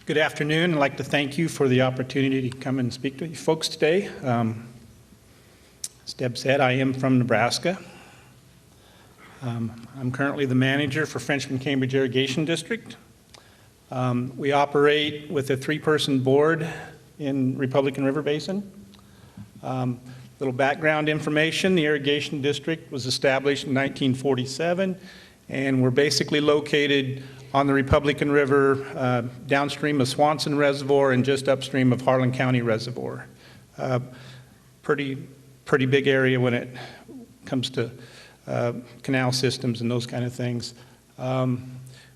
Good afternoon. I'd like to thank you for the opportunity to come and speak to you folks today. As Deb said, I am from Nebraska. I'm currently the manager for Frenchman-Cambridge Irrigation District. We operate with a 3-person board in Republican River Basin. Little background information, the Irrigation District was established in 1947, and we're basically located on the Republican River downstream of Swanson Reservoir and just upstream of Harlan County Reservoir. Pretty big area when it comes to canal systems and those kind of things.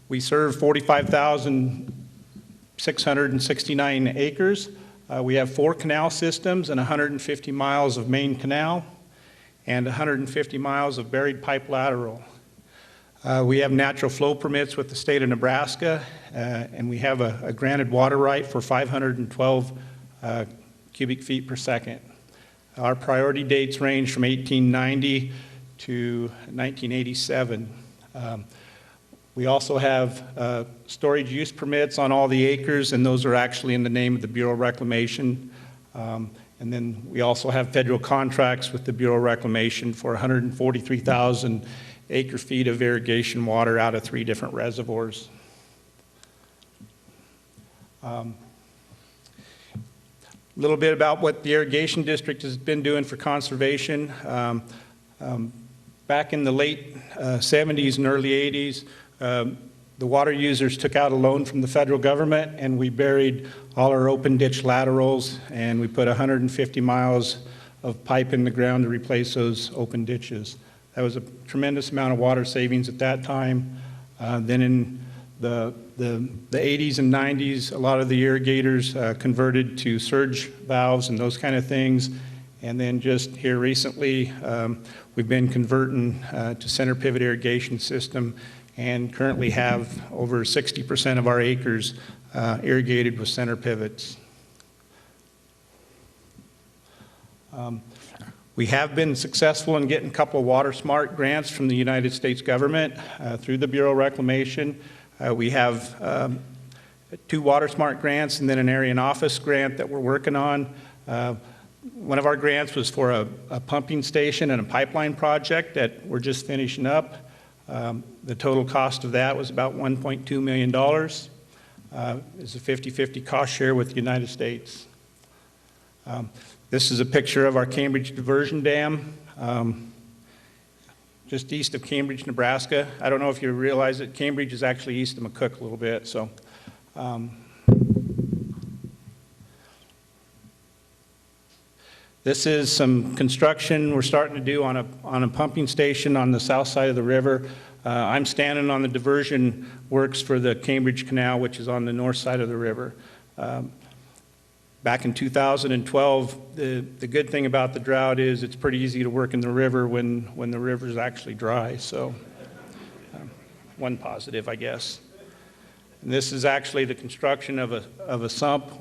We serve 45,669 acres. We have 4 canal systems and 150 miles of main canal and 150 miles of buried pipe lateral. We have natural flow permits with the state of Nebraska, and we have a granted water right for 512 cubic feet per second. Our priority dates range from 1890 to 1987. We also have storage use permits on all the acres, and those are actually in the name of the Bureau of Reclamation. And then we also have federal contracts with the Bureau of Reclamation for 143,000 acre feet of irrigation water out of 3 different reservoirs. A little bit about what the Irrigation District has been doing for conservation. Back in the late 70s and early 80s, the water users took out a loan from the federal government, and we buried all our open ditch laterals, and we put 150 miles of pipe in the ground to replace those open ditches. That was a tremendous amount of water savings at that time. Then in the 80s and 90s, a lot of the irrigators converted to surge valves and those kind of things. And then just here recently, we've been converting to center pivot irrigation system and currently have over 60% of our acres irrigated with center pivots. We have been successful in getting a couple of Water Smart grants from the United States government through the Bureau of Reclamation. We have 2 Water Smart grants and then an area and office grant that we're working on. One of our grants was for a pumping station and a pipeline project that we're just finishing up. The total cost of that was about $1.2 million. It's a 50-50 cost share with the United States. This is a picture of our Cambridge Diversion Dam, just east of Cambridge, Nebraska. I don't know if you realize that Cambridge is actually east of McCook a little bit. So, this is some construction we're starting to do on a pumping station on the south side of the river. I'm standing on the diversion works for the Cambridge Canal, which is on the north side of the river. Back in 2012, the good thing about the drought is it's pretty easy to work in the river when the river's actually dry. So, one positive, I guess. And this is actually the construction of a sump.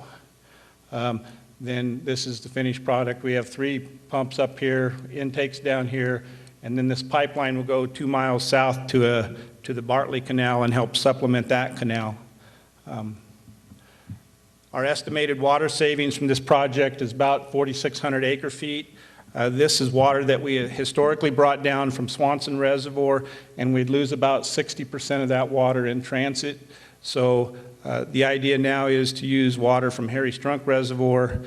Then this is the finished product. We have 3 pumps up here, intakes down here, and then this pipeline will go 2 miles south to the Bartley Canal and help supplement that canal. Our estimated water savings from this project is about 4,600 acre feet. This is water that we historically brought down from Swanson Reservoir, and we'd lose about 60% of that water in transit. So the idea now is to use water from Harry Strunk Reservoir,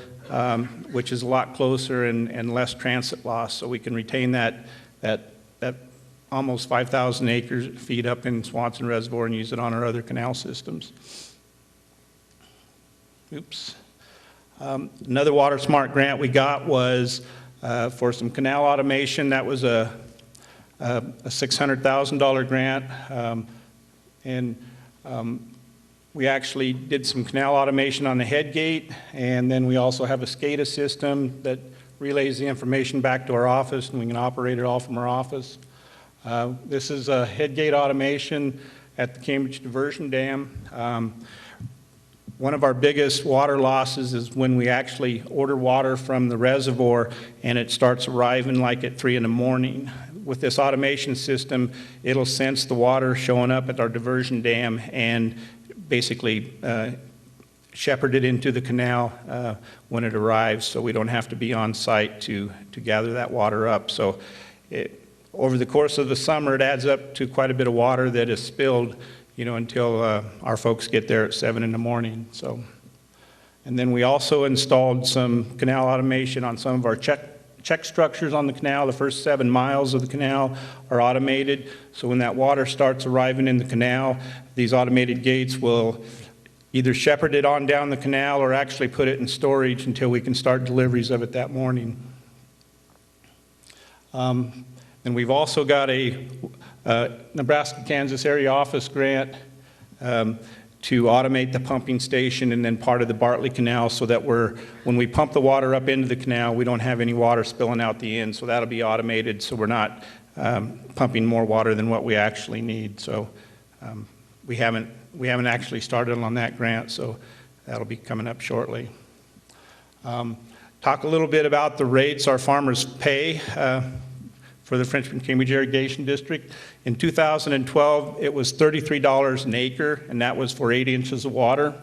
which is a lot closer and less transit loss, so we can retain that almost 5,000 acre feet up in Swanson Reservoir and use it on our other canal systems. Oops. Another Water Smart grant we got was for some canal automation. That was a $600,000 grant, we actually did some canal automation on the head gate, and then we also have a SCADA system that relays the information back to our office, and we can operate it all from our office. This is a head gate automation at the Cambridge Diversion Dam. One of our biggest water losses is when we actually order water from the reservoir and it starts arriving like at 3 in the morning. With this automation system, it'll sense the water showing up at our diversion dam and basically shepherded into the canal when it arrives, so we don't have to be on site to gather that water up. So over the course of the summer, it adds up to quite a bit of water that is spilled, until our folks get there at 7 in the morning. So, and then we also installed some canal automation on some of our check structures on the canal. The first 7 miles of the canal are automated, so when that water starts arriving in the canal, these automated gates will either shepherd it on down the canal or actually put it in storage until we can start deliveries of it that morning. And we've also got a Nebraska-Kansas area office grant to automate the pumping station and then part of the Bartley Canal, so that when we pump the water up into the canal, we don't have any water spilling out the end. So that'll be automated, so we're not pumping more water than what we actually need. So we haven't actually started on that grant, so that'll be coming up shortly. Talk a little bit about the rates our farmers pay for the Frenchman-Cambridge Irrigation District. In 2012, it was $33 an acre, and that was for 8 inches of water.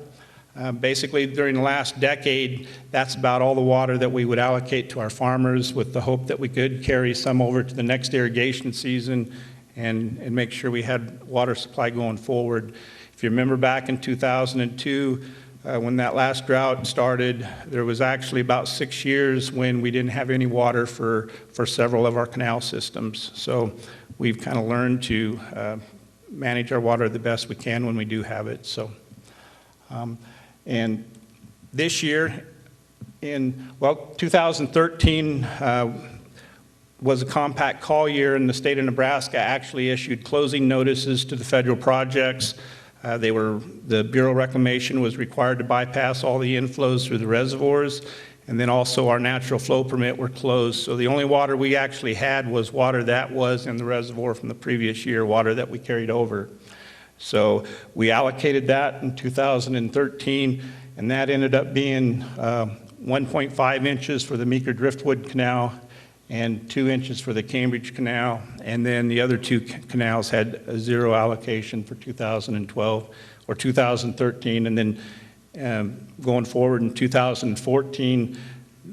Basically, during the last decade, that's about all the water that we would allocate to our farmers, with the hope that we could carry some over to the next irrigation season and make sure we had water supply going forward. If you remember back in 2002, when that last drought started, there was actually about 6 years when we didn't have any water for several of our canal systems. So we've kind of learned to manage our water the best we can when we do have it. So, and this year, 2013 was a compact call year, and the state of Nebraska actually issued closing notices to the federal projects. The Bureau of Reclamation was required to bypass all the inflows through the reservoirs, and then also our natural flow permit were closed. So the only water we actually had was water that was in the reservoir from the previous year, water that we carried over. So we allocated that in 2013, and that ended up being 1.5 inches for the Meeker Driftwood Canal and 2 inches for the Cambridge Canal, and then the other 2 canals had a 0 allocation for 2012 or 2013, and then going forward in 2014,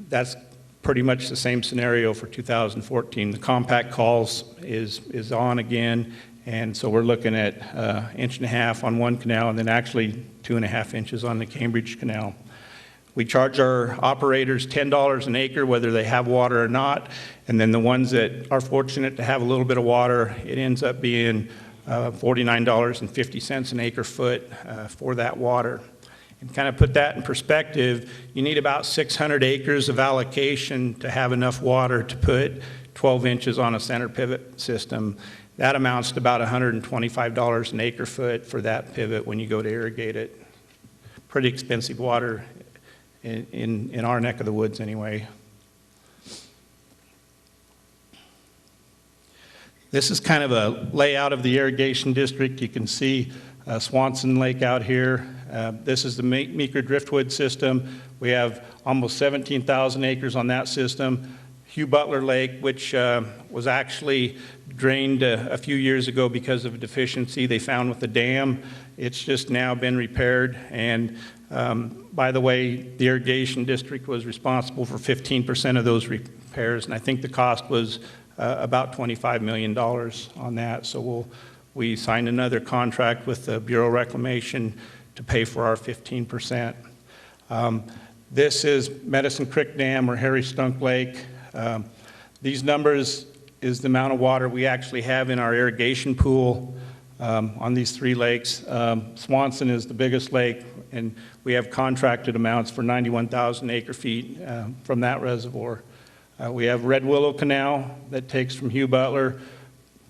that's pretty much the same scenario for 2014. The compact calls is on again, and so we're looking at 1.5 inches on one canal, and then actually 2.5 inches on the Cambridge Canal. We charge our operators $10 an acre, whether they have water or not, and then the ones that are fortunate to have a little bit of water, it ends up being $49.50 an acre foot for that water. And kind of put that in perspective, you need about 600 acres of allocation to have enough water to put 12 inches on a center pivot system. That amounts to about $125 an acre foot for that pivot when you go to irrigate it. Pretty expensive water in our neck of the woods anyway. This is kind of a layout of the irrigation district. You can see Swanson Lake out here. This is the Meeker Driftwood system. We have almost 17,000 acres on that system. Hugh Butler Lake, which was actually drained a few years ago because of a deficiency they found with the dam. It's just now been repaired, and by the way, the irrigation district was responsible for 15% of those repairs, and I think the cost was about $25 million on that. So we signed another contract with the Bureau of Reclamation to pay for our 15%. This is Medicine Creek Dam or Harry Stunk Lake. These numbers is the amount of water we actually have in our irrigation pool on these 3 lakes. Swanson is the biggest lake, and we have contracted amounts for 91,000 acre feet from that reservoir. We have Red Willow Canal that takes from Hugh Butler,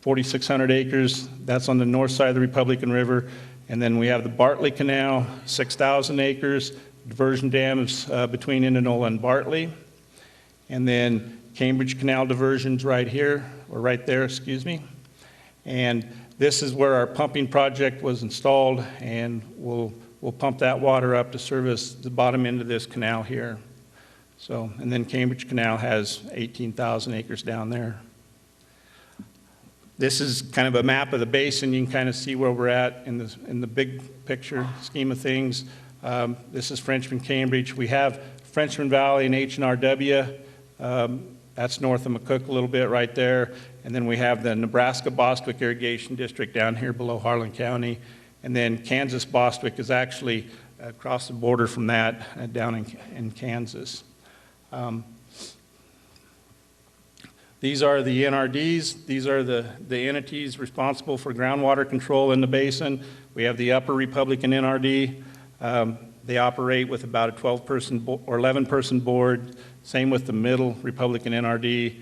4,600 acres. That's on the north side of the Republican River. And then we have the Bartley Canal, 6,000 acres. Diversion Dam is between Indianola and Bartley. And then Cambridge Canal diversions right here, or right there, excuse me. And this is where our pumping project was installed, and we'll pump that water up to service the bottom end of this canal here. So, and then Cambridge Canal has 18,000 acres down there. This is kind of a map of the basin. You can kind of see where we're at in the big picture scheme of things. This is Frenchman-Cambridge. We have Frenchman Valley and H&RW. That's north of McCook a little bit right there. And then we have the Nebraska Bostwick Irrigation District down here below Harlan County. And then Kansas Bostwick is actually across the border from that down in Kansas. These are the NRDs. These are the entities responsible for groundwater control in the basin. We have the Upper Republican NRD. They operate with about a 12-person or 11-person board. Same with the Middle Republican NRD,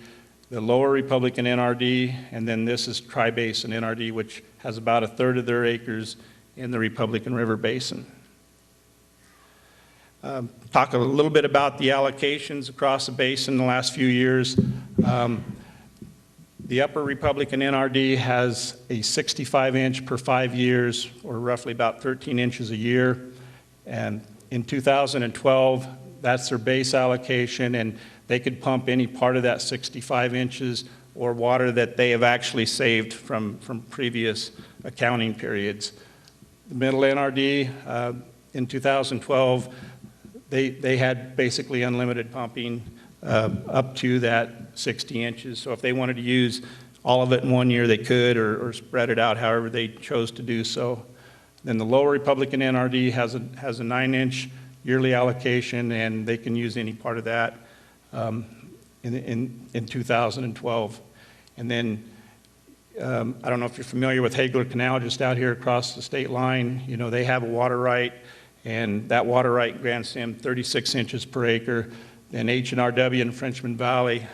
the Lower Republican NRD, and then this is Tri-Basin NRD, which has about a third of their acres in the Republican River Basin. Talk a little bit about the allocations across the basin in the last few years. The Upper Republican NRD has a 65-inch per 5 years, or roughly about 13 inches a year. And in 2012, that's their base allocation, and they could pump any part of that 65 inches or water that they have actually saved from previous accounting periods. The Middle NRD, in 2012, they had basically unlimited pumping up to that 60 inches. So if they wanted to use all of it in 1 year, they could, or spread it out however they chose to do so. Then the Lower Republican NRD has a 9-inch yearly allocation, and they can use any part of that in 2012. And then I don't know if you're familiar with Hagler Canal, just out here across the state line. You know, they have a water right, and that water right grants them 36 inches per acre. Then H&RW in Frenchman Valley,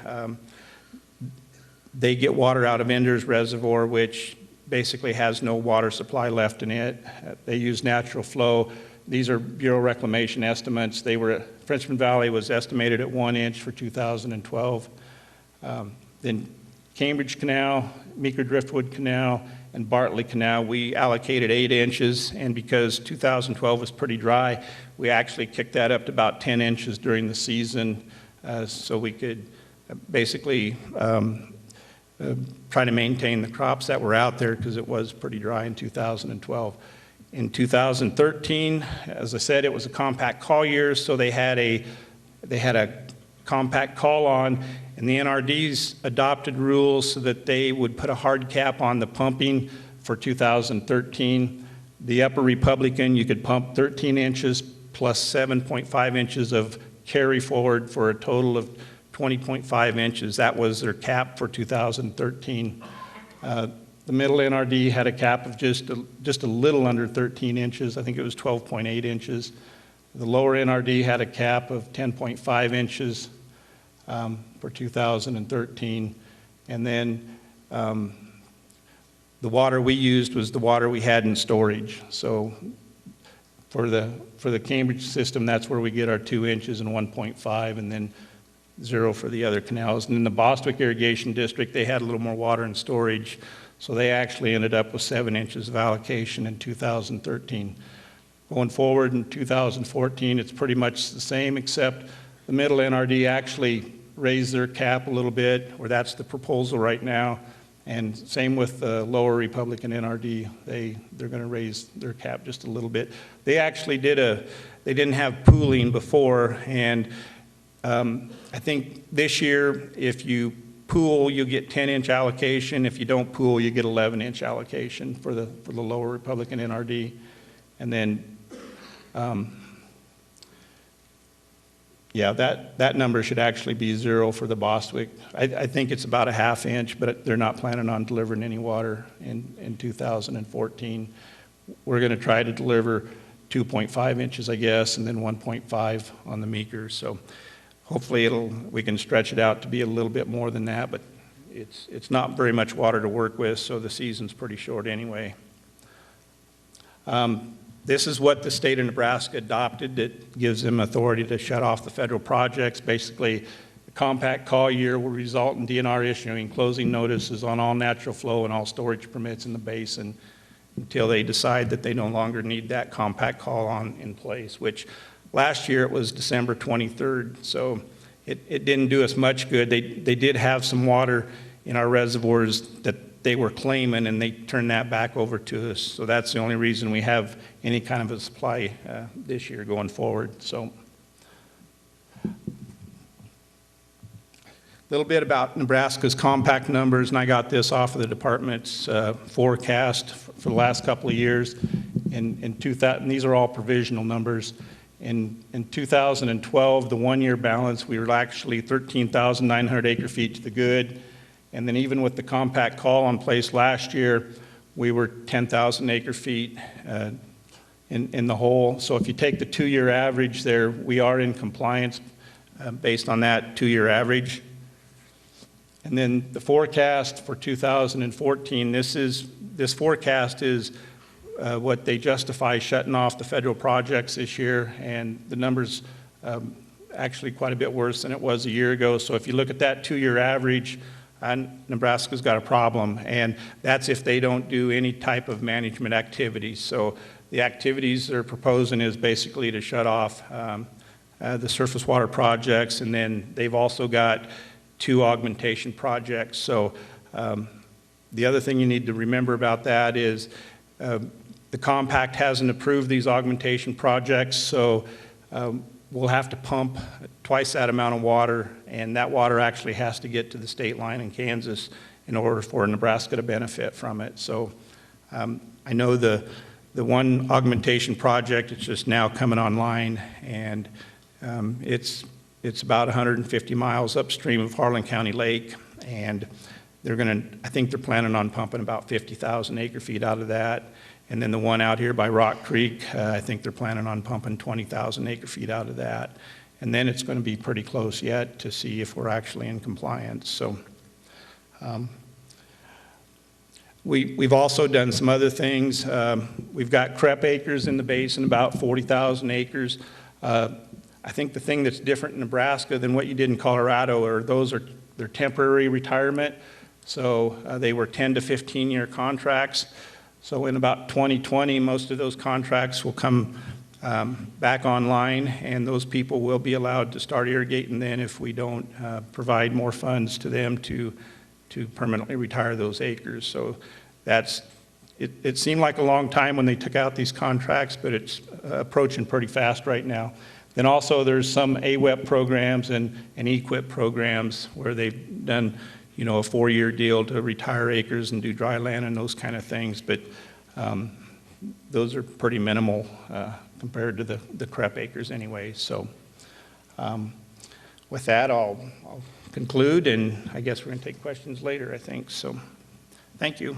they get water out of Ender's Reservoir, which basically has no water supply left in it. They use natural flow. These are Bureau Reclamation estimates. Frenchman Valley was estimated at 1 inch for 2012. Then Cambridge Canal, Meeker Driftwood Canal, and Bartley Canal, we allocated 8 inches, and because 2012 was pretty dry, we actually kicked that up to about 10 inches during the season, so we could basically try to maintain the crops that were out there, because it was pretty dry in 2012. In 2013, as I said, it was a compact call year, so they had a compact call on, and the NRDs adopted rules so that they would put a hard cap on the pumping for 2013. The Upper Republican, you could pump 13 inches plus 7.5 inches of carry forward for a total of 20.5 inches. That was their cap for 2013. The Middle NRD had a cap of just a little under 13 inches. I think it was 12.8 inches. The Lower NRD had a cap of 10.5 inches for 2013. And then the water we used was the water we had in storage. So for the Cambridge system, that's where we get our 2 inches and 1.5, and then 0 for the other canals. And in the Bostwick Irrigation District, they had a little more water in storage, so they actually ended up with 7 inches of allocation in 2013. Going forward in 2014, it's pretty much the same, except the Middle NRD actually raised their cap a little bit, or that's the proposal right now. And same with the Lower Republican NRD. They're going to raise their cap just a little bit. They actually they didn't have pooling before, and I think this year, if you pool, you get 10-inch allocation. If you don't pool, you get 11-inch allocation for the Lower Republican NRD. And then, yeah, that number should actually be 0 for the Bostwick. I think it's about a 1/2 inch, but they're not planning on delivering any water in 2014. We're going to try to deliver 2.5 inches, I guess, and then 1.5 on the Meeker. So hopefully we can stretch it out to be a little bit more than that, but it's not very much water to work with, so the season's pretty short anyway. This is what the state of Nebraska adopted. It gives them authority to shut off the federal projects. Basically, the compact call year will result in DNR issuing closing notices on all natural flow and all storage permits in the basin until they decide that they no longer need that compact call on in place, which last year it was December 23rd, so it didn't do us much good. They did have some water in our reservoirs that they were claiming, and they turned that back over to us. So that's the only reason we have any kind of a supply this year going forward. So, a little bit about Nebraska's compact numbers, and I got this off of the department's forecast for the last couple of years. In 2000, these are all provisional numbers. In 2012, the one-year balance, we were actually 13,900 acre-feet to the good. And then even with the compact call in place last year, we were 10,000 acre-feet in the hole. So if you take the two-year average there, we are in compliance based on that two-year average. And then the forecast for 2014, this forecast is what they justify shutting off the federal projects this year, and the numbers actually quite a bit worse than it was a year ago. So if you look at that two-year average, Nebraska's got a problem, and that's if they don't do any type of management activities. So the activities they're proposing is basically to shut off the surface water projects, and then they've also got 2 augmentation projects. So the other thing you need to remember about that is the compact hasn't approved these augmentation projects, so we'll have to pump twice that amount of water, and that water actually has to get to the state line in Kansas in order for Nebraska to benefit from it. So I know the one augmentation project, it's just now coming online, and it's about 150 miles upstream of Harlan County Lake, and I think they're planning on pumping about 50,000 acre-feet out of that. And then the one out here by Rock Creek, I think they're planning on pumping 20,000 acre-feet out of that. And then it's going to be pretty close yet to see if we're actually in compliance. So we've also done some other things. We've got CREP acres in the basin, about 40,000 acres. I think the thing that's different in Nebraska than what you did in Colorado are they're temporary retirement. So they were 10 to 15-year contracts. So in about 2020, most of those contracts will come back online, and those people will be allowed to start irrigating then if we don't provide more funds to them to permanently retire those acres. So it seemed like a long time when they took out these contracts, but it's approaching pretty fast right now. Then also there's some AWEP programs and EQIP programs where they've done a 4-year deal to retire acres and do dry land and those kind of things, but those are pretty minimal compared to the CREP acres anyway. So with that, I'll conclude, and I guess we're going to take questions later, I think. So thank you.